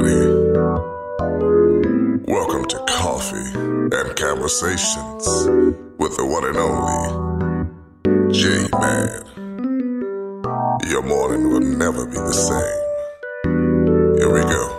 everybody. Welcome to Coffee and Conversations with the one and only J-Man. Your morning will never be the same. Here we go.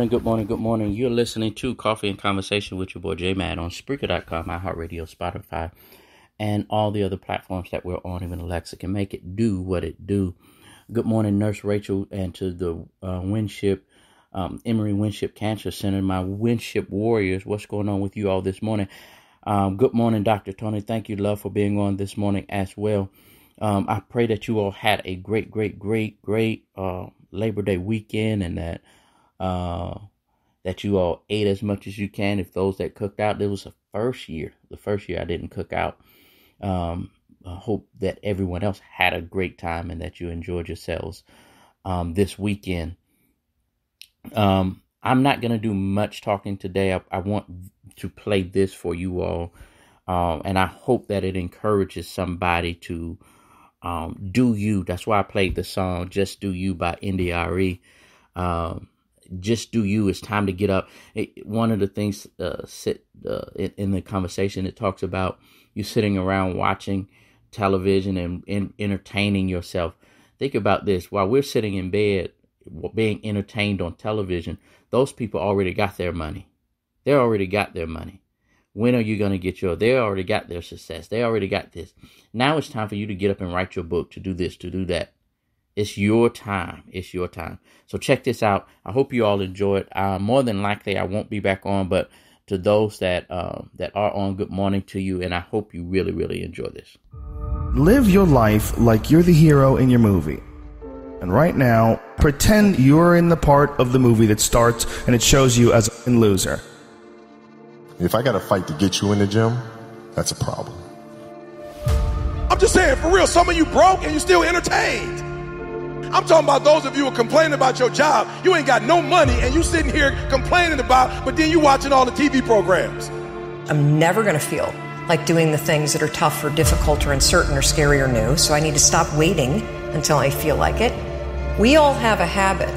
Good morning. You're listening to Coffee and Conversation with your boy J-Man on Spreaker.com, iHeartRadio, Spotify, and all the other platforms that we're on. Even Alexa can make it do what it do. Good morning, Nurse Rachel, and to the Winship, Emory Winship Cancer Center, my Winship Warriors. What's going on with you all this morning? Good morning, Dr. Tony. Thank you, love, for being on this morning as well. I pray that you all had a great Labor Day weekend, and that you all ate as much as you can. If those that cooked out, it was the first year I didn't cook out. I hope that everyone else had a great time and that you enjoyed yourselves this weekend. I'm not going to do much talking today. I want to play this for you all, and I hope that it encourages somebody to do you. That's why I played the song Just Do You by NDRE. Just do you. It's time to get up. One of the things in the conversation, it talks about you sitting around watching television and entertaining yourself. Think about this. While we're sitting in bed being entertained on television, those people already got their money. They already got their money. When are you going to get yours? They already got their success. They already got this. Now it's time for you to get up and write your book, to do this, to do that. It's your time. It's your time. So check this out. I hope you all enjoy it. More than likely, I won't be back on, but to those that that are on, good morning to you, and I hope you really, really enjoy this. Live your life like you're the hero in your movie. And right now, pretend you're in the part of the movie that starts and it shows you as a loser. If I got to fight to get you in the gym, that's a problem. I'm just saying, for real, some of you broke and you still entertained. I'm talking about those of you who are complaining about your job. You ain't got no money and you sitting here complaining about, but then you watching all the TV programs. I'm never going to feel like doing the things that are tough or difficult or uncertain or scary or new, so I need to stop waiting until I feel like it. We all have a habit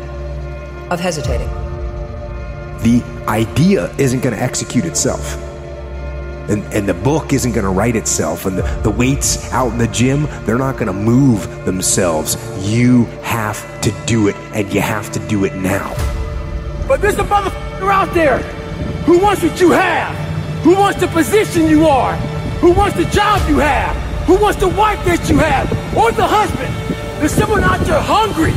of hesitating. The idea isn't going to execute itself. And the book isn't going to write itself. And the weights out in the gym, they're not going to move themselves. You have to do it, and you have to do it now. But there's a motherfucker out there who wants what you have, who wants the position you are, who wants the job you have, who wants the wife that you have, or the husband. There's someone out there hungry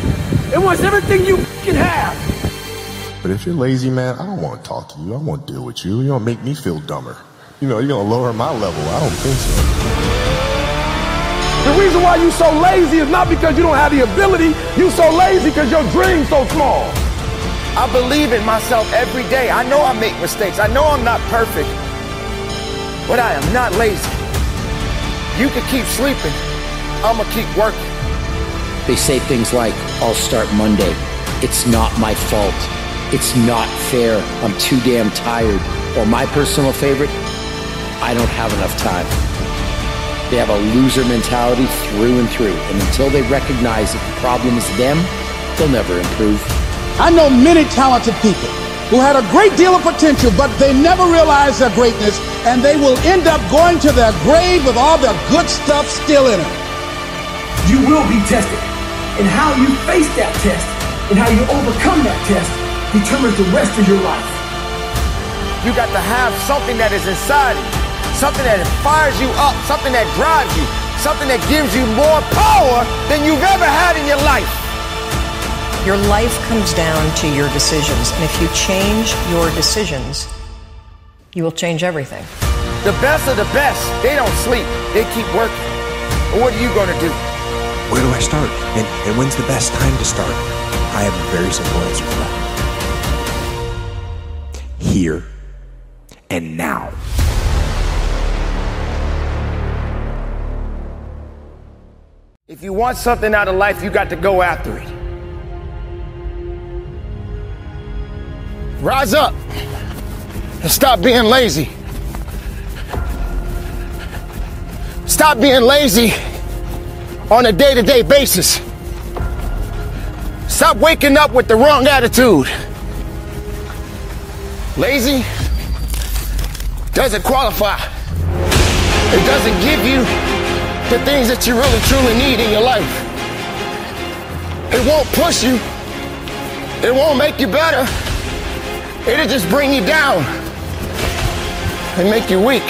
and wants everything you can have. But if you're lazy, man, I don't want to talk to you. I won't deal with you. You're going to make me feel dumber. You know, you're going to lower my level. I don't think so. The reason why you so lazy is not because you don't have the ability. You so lazy because your dream's so small. I believe in myself every day. I know I make mistakes. I know I'm not perfect. But I am not lazy. You can keep sleeping. I'm going to keep working. They say things like, I'll start Monday. It's not my fault. It's not fair. I'm too damn tired. Or my personal favorite, I don't have enough time. They have a loser mentality through and through. And until they recognize that the problem is them, they'll never improve. I know many talented people who had a great deal of potential, but they never realized their greatness, and they will end up going to their grave with all their good stuff still in them. You will be tested, and how you face that test and how you overcome that test determines the rest of your life. You got to have something that is inside you, something that fires you up, something that drives you, something that gives you more power than you've ever had in your life. Your life comes down to your decisions, and if you change your decisions, you will change everything. The best of the best, they don't sleep, they keep working. What are you going to do? Where do I start? And when's the best time to start? I have a very simple answer for that. Here and now. If you want something out of life, you got to go after it. Rise up and stop being lazy. Stop being lazy on a day-to-day basis. Stop waking up with the wrong attitude. Lazy doesn't qualify. It doesn't give you the things that you really truly need in your life. It won't push you. It won't make you better. It'll just bring you down and make you weak.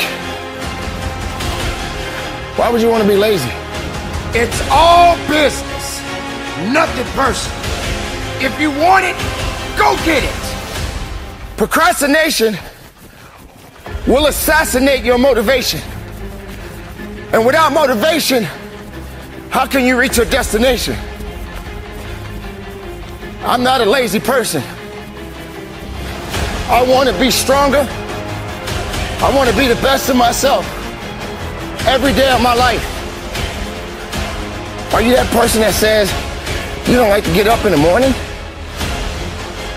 Why would you want to be lazy? It's all business, nothing personal. If you want it, go get it. Procrastination will assassinate your motivation. And without motivation, how can you reach your destination? I'm not a lazy person. I want to be stronger. I want to be the best of myself every day of my life. Are you that person that says you don't like to get up in the morning?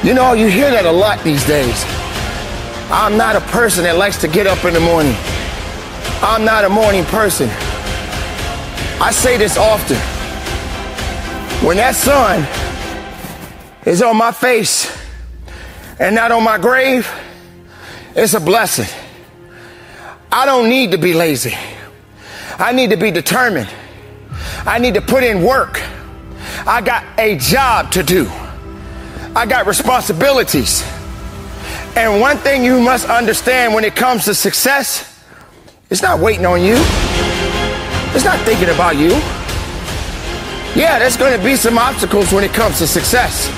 You know, you hear that a lot these days. I'm not a person that likes to get up in the morning. I'm not a morning person. I say this often. When that sun is on my face and not on my grave, it's a blessing. I don't need to be lazy. I need to be determined. I need to put in work. I got a job to do. I got responsibilities. And one thing you must understand when it comes to success, it's not waiting on you. It's not thinking about you. Yeah, there's going to be some obstacles when it comes to success.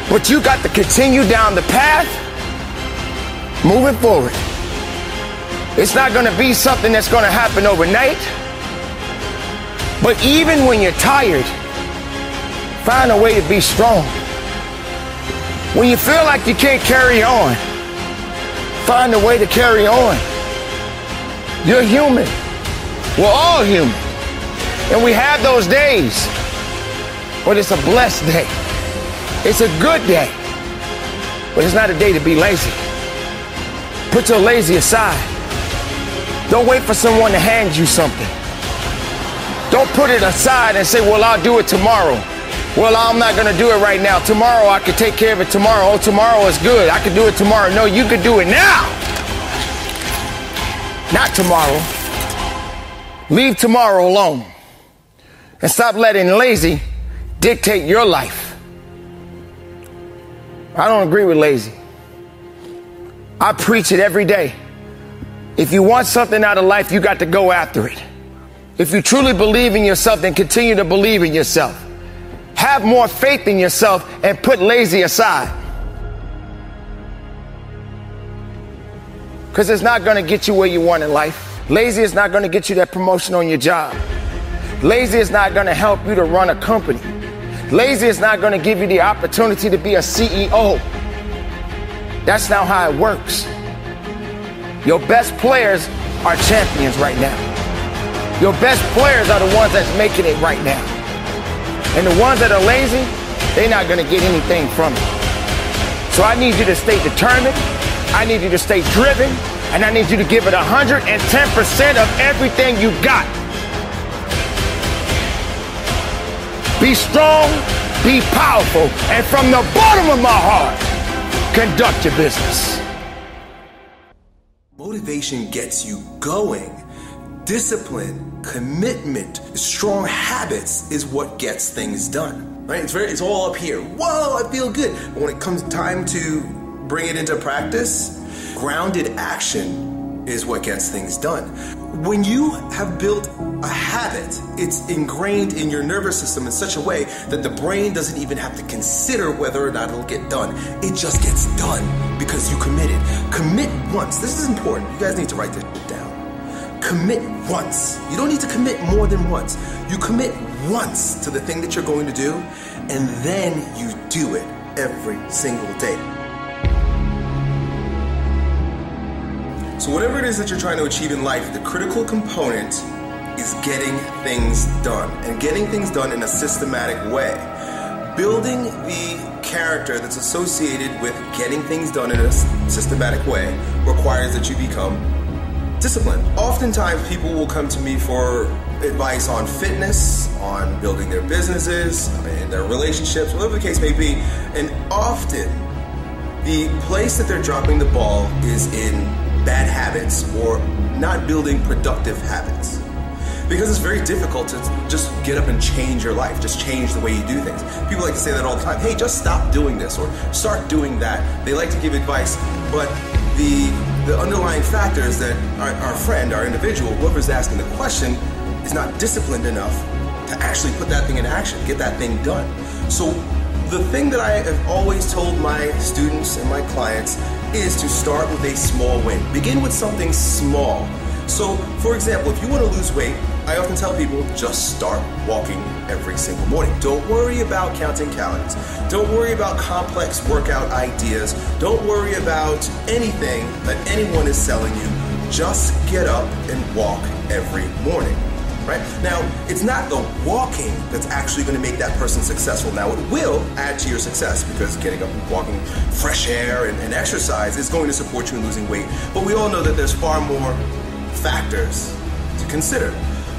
But you got to continue down the path moving forward. It's not going to be something that's going to happen overnight. But even when you're tired, find a way to be strong. When you feel like you can't carry on, find a way to carry on. You're human. We're all human. And we have those days. But it's a blessed day. It's a good day. But it's not a day to be lazy. Put your lazy aside. Don't wait for someone to hand you something. Don't put it aside and say, well, I'll do it tomorrow. Well, I'm not going to do it right now. Tomorrow, I can take care of it tomorrow. Oh, tomorrow is good. I can do it tomorrow. No, you can do it now. Not tomorrow. Leave tomorrow alone. And stop letting lazy dictate your life. I don't agree with lazy. I preach it every day. If you want something out of life, you got to go after it. If you truly believe in yourself, then continue to believe in yourself. Have more faith in yourself and put lazy aside. Because it's not going to get you where you want in life. Lazy is not going to get you that promotion on your job. Lazy is not going to help you to run a company. Lazy is not going to give you the opportunity to be a CEO. That's not how it works. Your best players are champions right now. Your best players are the ones that's making it right now. And the ones that are lazy, they're not going to get anything from it. So I need you to stay determined. I need you to stay driven. And I need you to give it 110% of everything you got. Be strong, be powerful, and from the bottom of my heart, conduct your business. Motivation gets you going. Discipline, commitment, strong habits is what gets things done. Right? It's all up here. Whoa, I feel good. But when it comes time to bring it into practice, grounded action is what gets things done. When you have built a habit, it's ingrained in your nervous system in such a way that the brain doesn't even have to consider whether or not it'll get done. It just gets done because you committed. Commit once. This is important. You guys need to write this down. Commit once. You don't need to commit more than once. You commit once to the thing that you're going to do, and then you do it every single day. So whatever it is that you're trying to achieve in life, the critical component is getting things done, and getting things done in a systematic way. Building the character that's associated with getting things done in a systematic way requires that you become disciplined. Oftentimes people will come to me for advice on fitness, on building their businesses, in their relationships, whatever the case may be, and often the place that they're dropping the ball is in bad habits or not building productive habits. Because it's very difficult to just get up and change your life, just change the way you do things. People like to say that all the time. Hey, just stop doing this or start doing that. They like to give advice, but the underlying factor is that our friend, our individual, whoever's asking the question, is not disciplined enough to actually put that thing in action, get that thing done. So the thing that I have always told my students and my clients is to start with a small win. Begin with something small. So, for example, if you want to lose weight, I often tell people, just start walking every single morning. Don't worry about counting calories. Don't worry about complex workout ideas. Don't worry about anything that anyone is selling you. Just get up and walk every morning. Right? Now, it's not the walking that's actually going to make that person successful. Now, it will add to your success because getting up and walking fresh air and exercise is going to support you in losing weight. But we all know that there's far more factors to consider.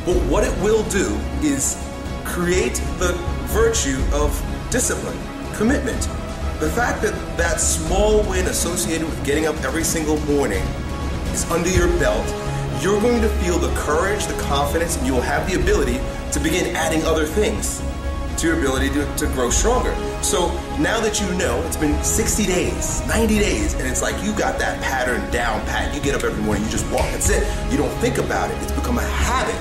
But what it will do is create the virtue of discipline, commitment. The fact that that small win associated with getting up every single morning is under your belt, you're going to feel the courage, the confidence, and you will have the ability to begin adding other things to your ability to grow stronger. So now that you know, it's been 60 days, 90 days, and it's like you got that pattern down pat. You get up every morning, you just walk, that's it. You don't think about it, it's become a habit.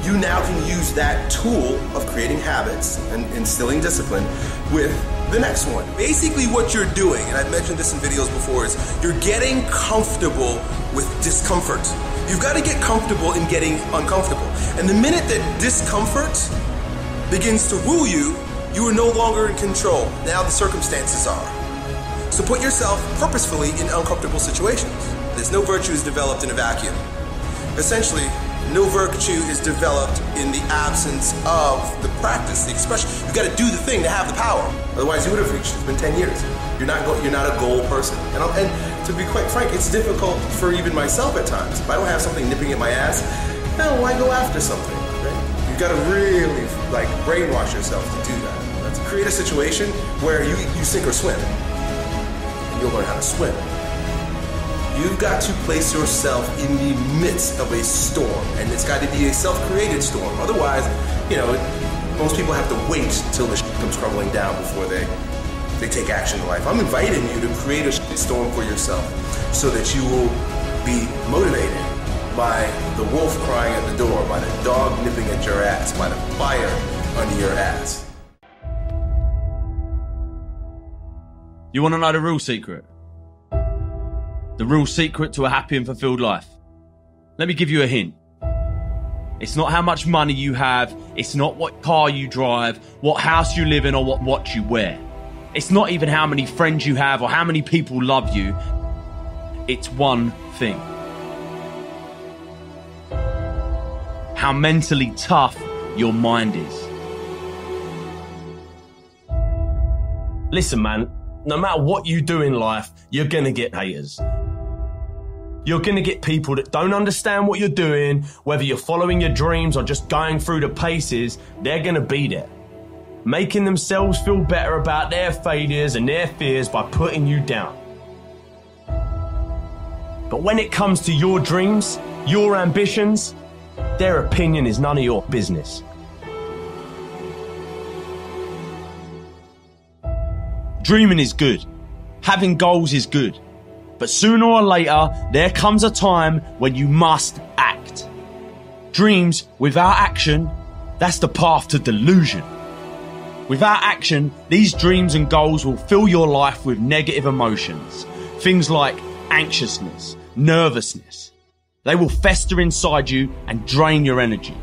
You now can use that tool of creating habits and instilling discipline with the next one. Basically what you're doing, and I've mentioned this in videos before, is you're getting comfortable with discomfort. You've got to get comfortable in getting uncomfortable. And the minute that discomfort begins to rule you, you are no longer in control. Now the circumstances are. So put yourself purposefully in uncomfortable situations. There's no virtues developed in a vacuum. Essentially, no virtue is developed in the absence of the practice, the expression. You've got to do the thing to have the power. Otherwise, you would have reached. It's been 10 years. You're not a goal person. And to be quite frank, it's difficult for even myself at times. If I don't have something nipping at my ass, why go after something? Right? You've got to really brainwash yourself to do that. Let's create a situation where you sink or swim. And you'll learn how to swim. You've got to place yourself in the midst of a storm, and it's got to be a self-created storm. Otherwise, most people have to wait till the shit comes crumbling down before they take action in life. I'm inviting you to create a shit storm for yourself so that you will be motivated by the wolf crying at the door, by the dog nipping at your ass, by the fire under your ass. You want to know the real secret? The real secret to a happy and fulfilled life? Let me give you a hint. It's not how much money you have. It's not what car you drive, what house you live in, or what watch you wear. It's not even how many friends you have or how many people love you. It's one thing. How mentally tough your mind is. Listen, man, no matter what you do in life, you're gonna get haters. You're going to get people that don't understand what you're doing, whether you're following your dreams or just going through the paces. They're going to be there, making themselves feel better about their failures and their fears by putting you down. But when it comes to your dreams, your ambitions, their opinion is none of your business. Dreaming is good. Having goals is good. But sooner or later, there comes a time when you must act. Dreams without action, that's the path to delusion. Without action, these dreams and goals will fill your life with negative emotions. Things like anxiousness, nervousness. They will fester inside you and drain your energy.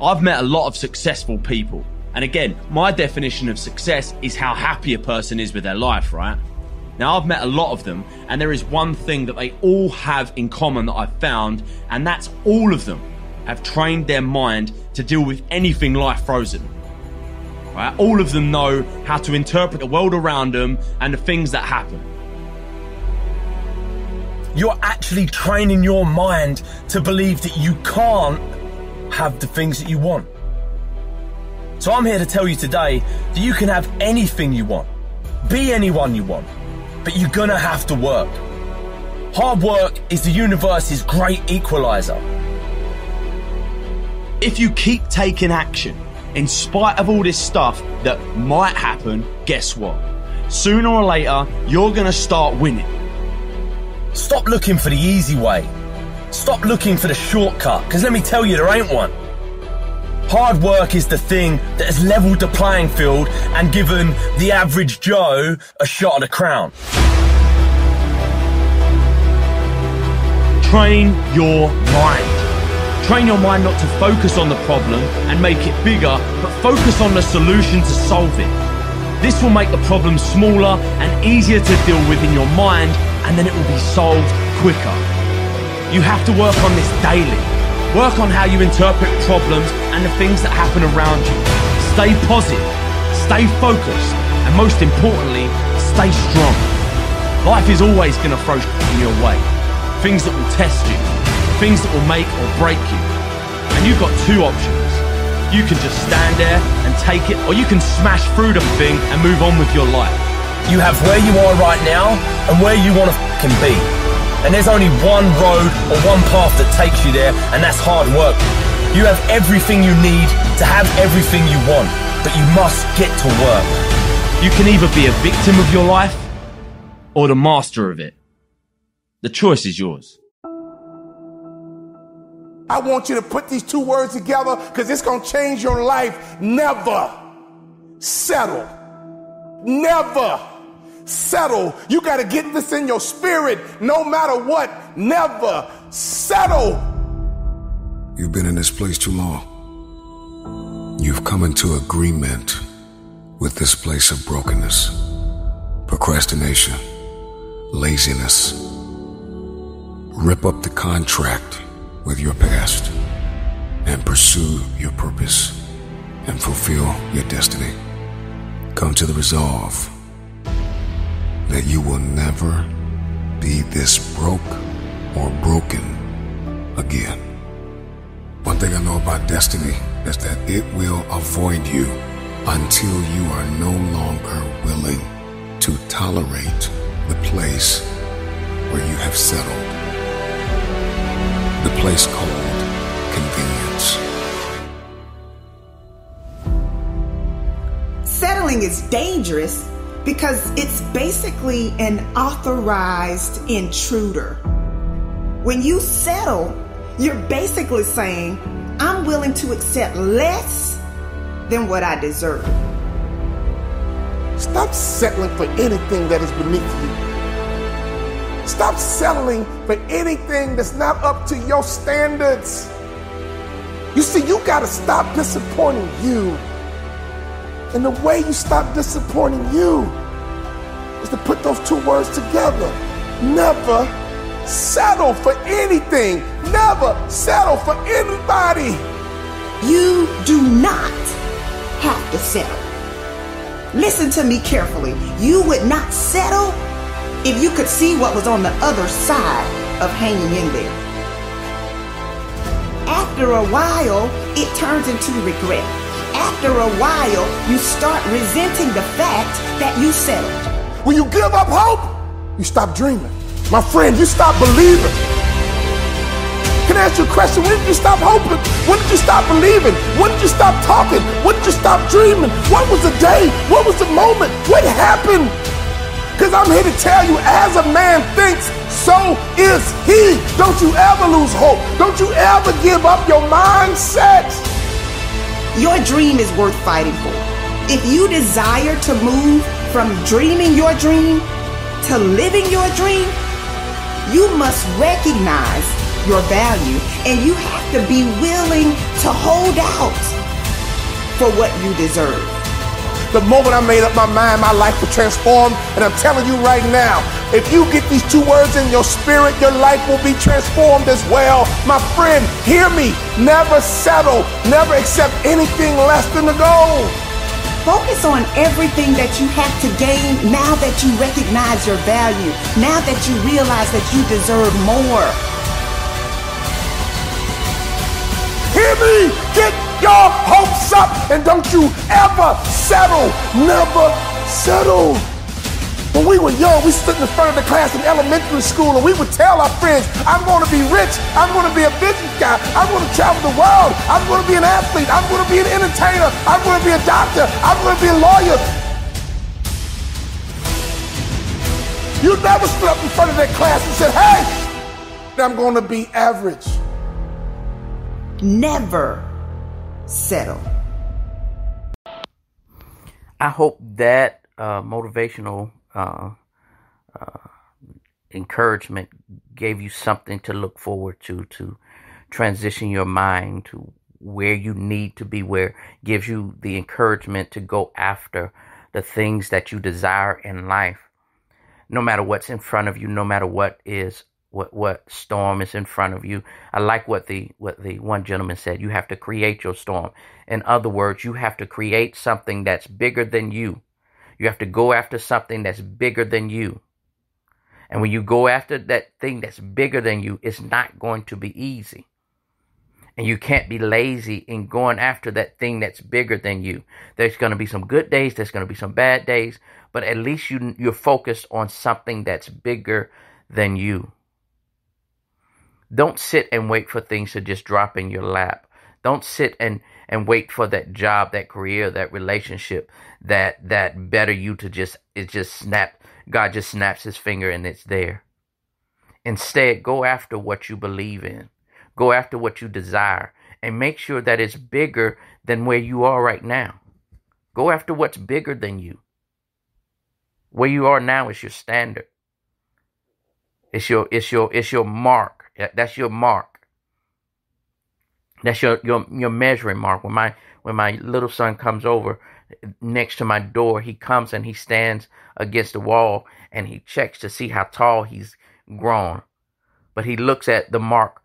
I've met a lot of successful people. And again, my definition of success is how happy a person is with their life, right? Now, I've met a lot of them, and there is one thing that they all have in common that I've found, and that's all of them have trained their mind to deal with anything life throws at them. Right? All of them know how to interpret the world around them and the things that happen. You're actually training your mind to believe that you can't have the things that you want. So I'm here to tell you today that you can have anything you want, be anyone you want. But you're gonna have to work. Hard work is the universe's great equalizer. If you keep taking action, in spite of all this stuff that might happen, guess what? Sooner or later, you're gonna start winning. Stop looking for the easy way. Stop looking for the shortcut, because let me tell you, there ain't one. Hard work is the thing that has leveled the playing field and given the average Joe a shot at the crown. Train your mind. Train your mind not to focus on the problem and make it bigger, but focus on the solution to solve it. This will make the problem smaller and easier to deal with in your mind, and then it will be solved quicker. You have to work on this daily. Work on how you interpret problems and the things that happen around you. Stay positive, stay focused, and most importantly, stay strong. Life is always going to throw in your way. Things that will test you, things that will make or break you. And you've got two options. You can just stand there and take it, or you can smash through the thing and move on with your life. You have where you are right now and where you want to fucking be. And there's only one road or one path that takes you there, and that's hard work. You have everything you need to have everything you want, but you must get to work. You can either be a victim of your life or the master of it. The choice is yours. I want you to put these two words together because it's going to change your life. Never settle Never settle. You got to get this in your spirit no matter what. Never settle. You've been in this place too long. You've come into agreement with this place of brokenness, procrastination, laziness. Rip up the contract with your past and pursue your purpose and fulfill your destiny. Come to the resolve that you will never be this broke or broken again. One thing I know about destiny is that it will avoid you until you are no longer willing to tolerate the place where you have settled. The place called convenience. Settling is dangerous because it's basically an authorized intruder. When you settle, you're basically saying, I'm willing to accept less than what I deserve. Stop settling for anything that is beneath you. Stop settling for anything that's not up to your standards. You see, you gotta stop disappointing you. And the way you stop disappointing you is to put those two words together. Never settle for anything. Never settle for anybody. You do not have to settle. Listen to me carefully. You would not settle if you could see what was on the other side of hanging in there. After a while, it turns into regret. After a while, you start resenting the fact that you settled. When you give up hope, you stop dreaming. My friend, you stop believing. Can I ask you a question? When did you stop hoping? When did you stop believing? When did you stop talking? When did you stop dreaming? What was the day? What was the moment? What happened? Because I'm here to tell you, as a man thinks, so is he. Don't you ever lose hope. Don't you ever give up your mindset. Your dream is worth fighting for. If you desire to move from dreaming your dream to living your dream, you must recognize your value and you have to be willing to hold out for what you deserve. The moment I made up my mind, my life would transform. And I'm telling you right now, if you get these two words in your spirit, your life will be transformed as well. My friend, hear me. Never settle. Never accept anything less than the goal. Focus on everything that you have to gain now that you recognize your value, now that you realize that you deserve more. Hear me. Get your hopes up and don't you ever settle. Never settle. When we were young, we stood in the front of the class in elementary school and we would tell our friends, I'm going to be rich, I'm going to be a business guy, I'm going to travel the world, I'm going to be an athlete, I'm going to be an entertainer, I'm going to be a doctor, I'm going to be a lawyer. You never stood up in front of that class and said, hey, I'm going to be average. Never settle. I hope that motivational encouragement gave you something to look forward to transition your mind to where you need to be, where gives you the encouragement to go after the things that you desire in life, no matter what's in front of you, no matter what storm is in front of you. I like what the one gentleman said. You have to create your storm. In other words, you have to create something that's bigger than you. You have to go after something that's bigger than you. And when you go after that thing that's bigger than you, it's not going to be easy. And you can't be lazy in going after that thing that's bigger than you. There's going to be some good days. There's going to be some bad days. But at least you're focused on something that's bigger than you. Don't sit and wait for things to just drop in your lap. Don't sit and wait for that job, that career, that relationship, that better you to snap. God just snaps his finger and it's there. Instead, go after what you believe in. Go after what you desire and make sure that it's bigger than where you are right now. Go after what's bigger than you. Where you are now is your standard. It's your mark. That's your mark. That's your measuring mark. When my little son comes over next to my door, he comes and he stands against the wall and he checks to see how tall he's grown. But he looks at the mark,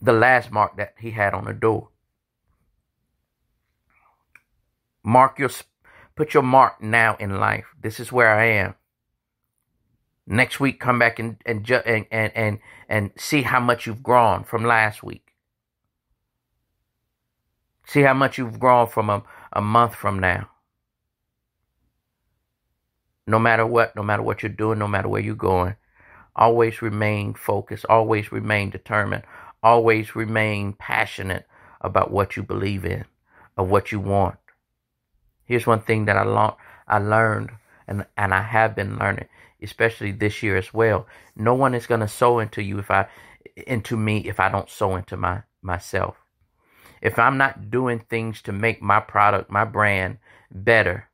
the last mark that he had on the door. Put your mark now in life. This is where I am. Next week, come back and see how much you've grown from last week. See how much you've grown from a month from now. No matter what you're doing, no matter where you're going, always remain focused, always remain determined, always remain passionate about what you believe in, of what you want. Here's one thing that I learned, and I have been learning, especially this year as well. No one is going to sow into me if I don't sow into myself. If I'm not doing things to make my product, my brand better,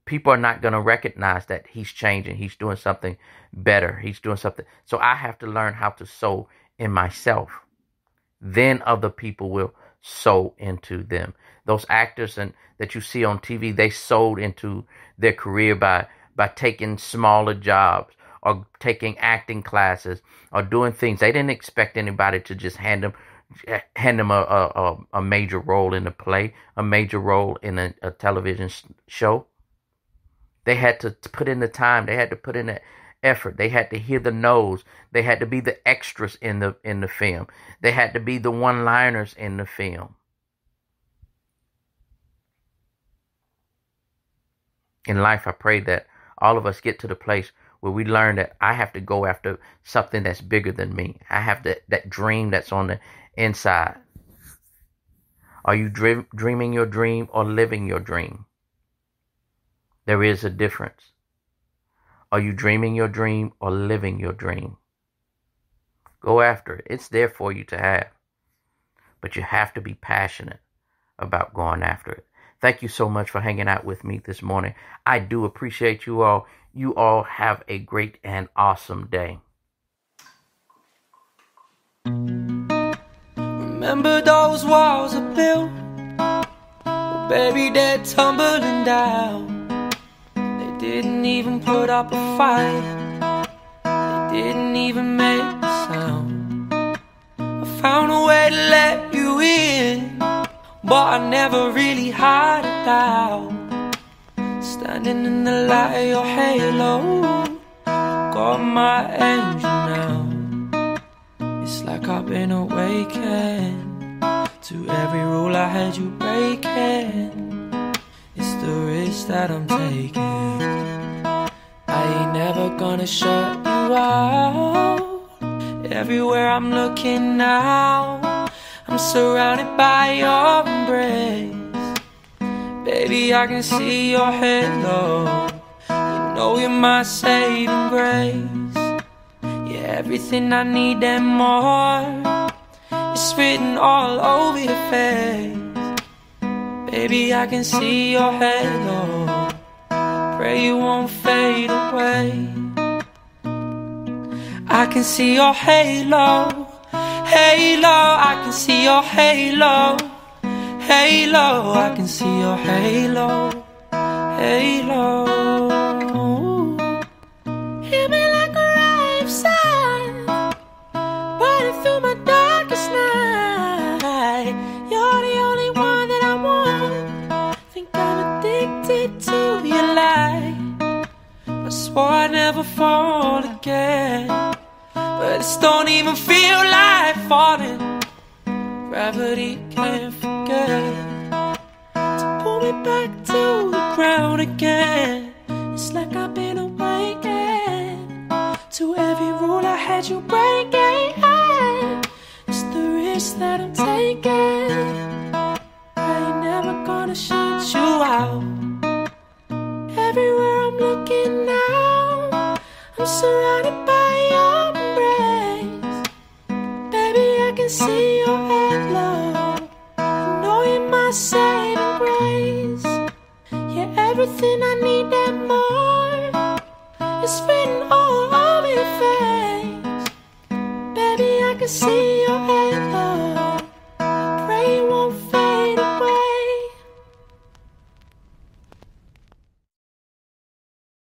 people are not going to recognize that he's changing. He's doing something better. He's doing something. So I have to learn how to sow in myself. Then other people will sow into them. Those actors that you see on TV, they sold into their career by taking smaller jobs or taking acting classes or doing things. They didn't expect anybody to just hand them a major role in a play, a major role in a television show. They had to put in the time. They had to put in the effort. They had to hear the no's. They had to be the extras in the film. They had to be the one-liners in the film. In life, I pray that all of us get to the place where we learn that I have to go after something that's bigger than me. I have that dream that's on the inside. Are you dreaming your dream or living your dream? There is a difference. Are you dreaming your dream or living your dream? Go after it. It's there for you to have. But you have to be passionate about going after it. Thank you so much for hanging out with me this morning. I do appreciate you all. You all have a great and awesome day. Remember those walls are built? Well, baby, they're tumbling down. They didn't even put up a fight. They didn't even make a sound. I found a way to let you in, but I never really had a doubt. Standing in the light of your halo, got my angel now. It's like I've been awakened to every rule I had you breaking. It's the risk that I'm taking. I ain't never gonna shut you out. Everywhere I'm looking now, I'm surrounded by your embrace. Baby, I can see your halo. You know you're my saving grace. You're everything I need and more. It's written all over your face. Baby, I can see your halo. Pray you won't fade away. I can see your halo. Halo, I can see your halo. Halo, I can see your halo. Halo. Hit me like a ray of sun, burning through my darkest night. You're the only one that I want. Think I'm addicted to your light. I swore I'd never fall again, but this don't even feel like falling. Gravity can't forget to pull me back to the ground again. It's like I've been awakened to every rule I had you breaking. It's the risk that I'm taking. I ain't never gonna shut you out. Everywhere I'm looking now, I'm surrounded by your embrace. Baby, I can see your halo. You know you're my saving grace. You're everything I need and more. It's written all over your face. Baby, I can see your halo.